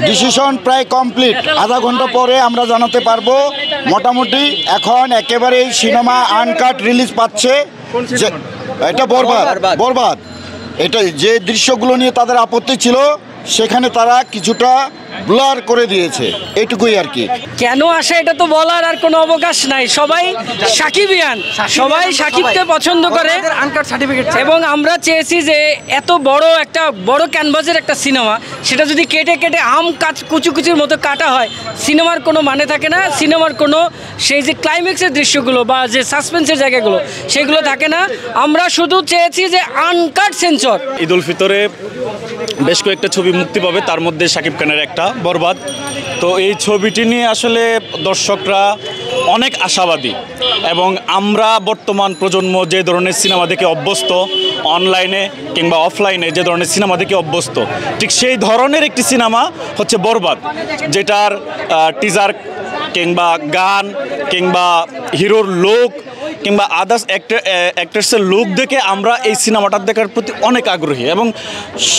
Decision প্রায় complete. আধা ঘন্টা পরে আমরা জানাতে পারবো। মোটামুটি এখন একেবারেই সিনেমা আনকাট রিলিজ পাচ্ছে। এটা বরবাদ এটা যে দৃশ্যগুলো নিয়ে তাদের আপত্তি ছিল সেখানে তারা কিছুটা ব্লার করে দিয়েছে, এটুকুই আর কি। কেন আসে এটা তো বলার আর কোনো অবকাশ নাই। সবাই সাকিবিয়ান, সবাই সাকিবকে পছন্দ করে এবং আমরা চেয়েছি যে এত বড় ক্যানভাসের একটা সিনেমা, সেটা যদি কেটে কেটে কুচুকুচির মতো কাটা হয়, সিনেমার কোনো মানে থাকে না। সিনেমার কোনো সেই যে ক্লাইম্যাক্সের দৃশ্যগুলো বা যে সাসপেন্সের জায়গাগুলো সেগুলো থাকে না। আমরা শুধু চেয়েছি যে আনকাট সেন্সর। ঈদ উল ফিতরে বেশ কয়েকটা ছবি মুক্তি পাবে, তার মধ্যে শাকিব খানের একটা বরবাদ। তো এই ছবিটি নিয়ে আসলে দর্শকরা অনেক আশাবাদী এবং আমরা বর্তমান প্রজন্ম যে ধরনের সিনেমা দেখে অভ্যস্ত, অনলাইনে কিংবা অফলাইনে যে ধরনের সিনেমা দেখে অভ্যস্ত, ঠিক সেই ধরনের একটি সিনেমা হচ্ছে বরবাদ, যেটার টিজার কিংবা গান কিংবা হিরোর লুক কিংবা আদার্স অ্যাক্টরসের লুক দেখে আমরা এই সিনেমাটা দেখার প্রতি অনেক আগ্রহী এবং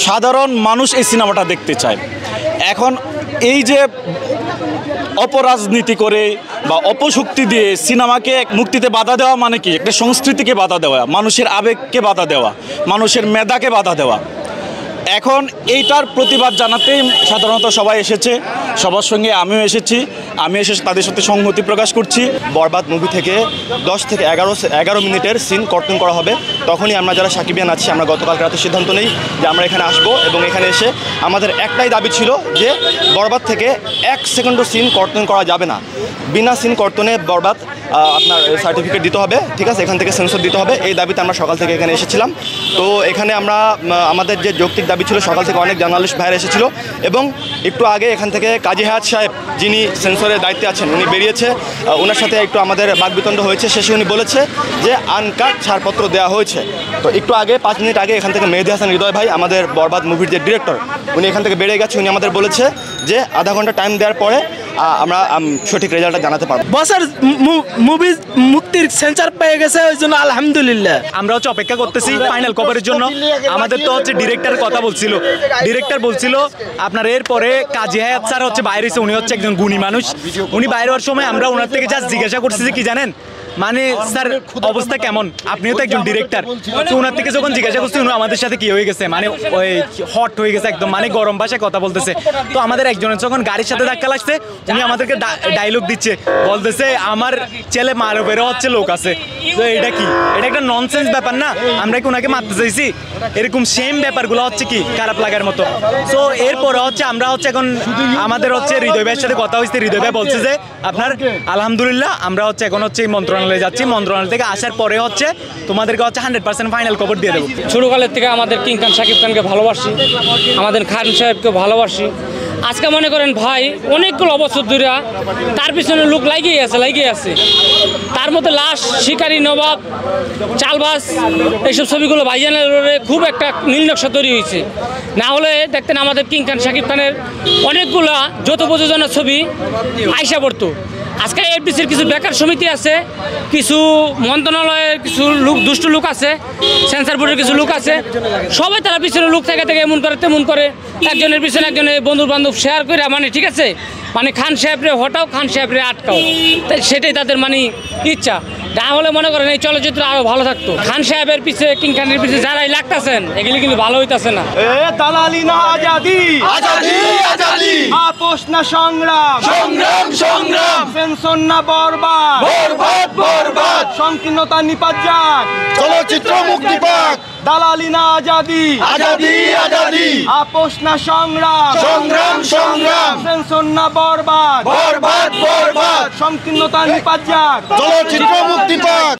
সাধারণ মানুষ এই সিনেমাটা দেখতে চায়। এখন এই যে অপরাজনীতি করে বা অপশক্তি দিয়ে সিনেমাকে মুক্তিতে বাধা দেওয়া মানে কি? একটা সংস্কৃতিকে বাধা দেওয়া, মানুষের আবেগকে বাধা দেওয়া, মানুষের মেধাকে বাধা দেওয়া। এখন এইটার প্রতিবাদ জানাতেই সাধারণত সবাই এসেছে, সবার সঙ্গে আমিও এসেছি। আমি এসে তাদের সাথে সংহতি প্রকাশ করছি। বরবাদ মুভি থেকে 10 থেকে 11 মিনিটের সিন কর্তন করা হবে। তখনই আমরা যারা সাকিবিয়ান আছি আমরা গতকাল রাতে সিদ্ধান্ত নেই যে আমরা এখানে আসব এবং এখানে এসে আমাদের একটাই দাবি ছিল যে বরবাদ থেকে 1 সেকেন্ডও সিন কর্তন করা যাবে না। বিনা সিন কর্তনে বরবাদ আপনার সার্টিফিকেট দিতে হবে, ঠিক আছে, এখান থেকে সেন্সর দিতে হবে। এই দাবিতে আমরা সকাল থেকে এখানে এসেছিলাম। তো এখানে আমরা আমাদের যে যৌক্তিক দাবি ছিল, সকাল থেকে অনেক জার্নালিস্ট ভাইরা এসেছিল এবং একটু আগে এখান থেকে কাজী হায়াত সাহেব যিনি সেন্সরের দায়িত্বে আছেন উনি বেরিয়েছে। ওনার সাথে একটু আমাদের বাকবিতণ্ড হয়েছে। শেষে উনি বলেছে যে আনকাট ছাড়পত্র দেওয়া হয়েছে। তো একটু আগে 5 মিনিট আগে এখান থেকে মেহেদী হাসান হৃদয় ভাই, আমাদের বরবাদ মুভির যে ডিরেক্টর, উনি এখান থেকে বেরিয়ে গেছে। উনি আমাদের বলেছে যে আধা ঘন্টা টাইম দেওয়ার পরে আমরা সঠিক রেজাল্টটা জানাতে পারবো। বছর মুভি মুক্তির সেন্সর পেয়ে গেছে, ওই জন্য আলহামদুলিল্লাহ। আমরা হচ্ছে অপেক্ষা করতেছি ফাইনাল কভারের জন্য। আমাদের তো হচ্ছে ডিরেক্টর কথা বলছিল, ডিরেক্টর বলছিল আপনার এরপরে কাজী হায়াত স্যার হচ্ছে বাইরে, উনি হচ্ছে একজন গুণী মানুষ। উনি বাইরে হওয়ার সময় আমরা ওনার থেকে জাস্ট জিজ্ঞাসা করছি যে কি জানেন মানে স্যার অবস্থা কেমন, আপনিও তো একজন ডিরেক্টর। তো ওনার থেকে যখন জিজ্ঞাসা করছি উনি আমাদের সাথে কি হয়ে গেছে, মানে ওই হট হয়ে গেছে একদম, মানে গরম ভাষায় কথা বলতেছে। তো আমাদের একজনের যখন গাড়ির সাথে ধাক্কা লাগছে উনি আমাদেরকে ডায়লগ দিচ্ছে, বলতেছে আমার ছেলে মারো বেরো হচ্ছে লোক আছে। তো এটা কি, এটা একটা ননসেন্স ব্যাপার না? আমরা কি ওনাকে মারতে চাইছি? এরকম সেম ব্যাপারগুলো হচ্ছে কি খারাপ লাগার মতো। সো এরপরে হচ্ছে আমরা হচ্ছে এখন আমাদের হচ্ছে হৃদয় ভাইয়ের সাথে কথা হয়েছে। হৃদয় ভাই বলছে যে আপনার আলহামদুলিল্লাহ আমরা হচ্ছে এখন হচ্ছে মন্ত্রণালয়ে যাচ্ছি, মন্ত্রণালয় থেকে আসার পরে হচ্ছে তোমাদেরকে হচ্ছে 100% ফাইনাল কভার দিয়ে দেবো। ছোটকালের থেকে আমাদের কিং খান শাকিব খানকে ভালোবাসি, আমাদের খান সাহেবকে ভালোবাসি। আজকে মনে করেন ভাই অনেকগুলো অবস্থর ধরে তার পিছনে লোক লাগিয়ে আছে। তার মধ্যে লাশ, শিকারি, নবাব, চালবাস, এইসব ছবিগুলো ভাইজানের খুব একটা নীলনকশা তৈরি হয়েছে। না হলে দেখতেন আমাদের কিং খান শাকিব খানের অনেকগুলা যৌথ প্রযোজনার ছবি আইসা পড়তো। আজকে এফডিসির কিছু বেকার সমিতি আছে, কিছু মন্ত্রণালয়ের কিছু লোক, দুষ্ট লোক আছে, সেন্সর বোর্ডের কিছু লোক আছে, সবাই তারা পিছনে লোক থেকে এমন করে তেমন করে, একজনের পিছনে একজনের বন্ধু বান্ধব শেয়ার করে, মানে ঠিক আছে, মানে খান সাহেবরে হটাও, খান সাহেবরে আটকাও, তাই সেটাই তাদের মানে ইচ্ছা। না হলে মনে করেন এই চলচ্চিত্র আরো ভালো থাকতো। খান সাহেবের পিছে, কিং খানের পিছে যারাই লাগতেছেন এগুলি কিন্তু ভালো হইতাছে না। দালালি না আজাদি, আজাদি আজাদি, আপোষ না সংগ্রাম, সংগ্রাম সংগ্রাম, সেন্সর না বরবাদ, বরবাদ বরবাদ, সংকীর্ণতা নিপাত যাক, চলচ্চিত্র মুক্তি পাক। দালালি না আজাদি, আজাদি আজাদি, আপোষ না সংগ্রাম, সংগ্রাম সংগ্রাম, সেন্সর না বরবাদ, বরবাদ বরবাদ, সংকীর্ণতা নিপাত যাক, চলচ্চিত্র মুক্তি পাক।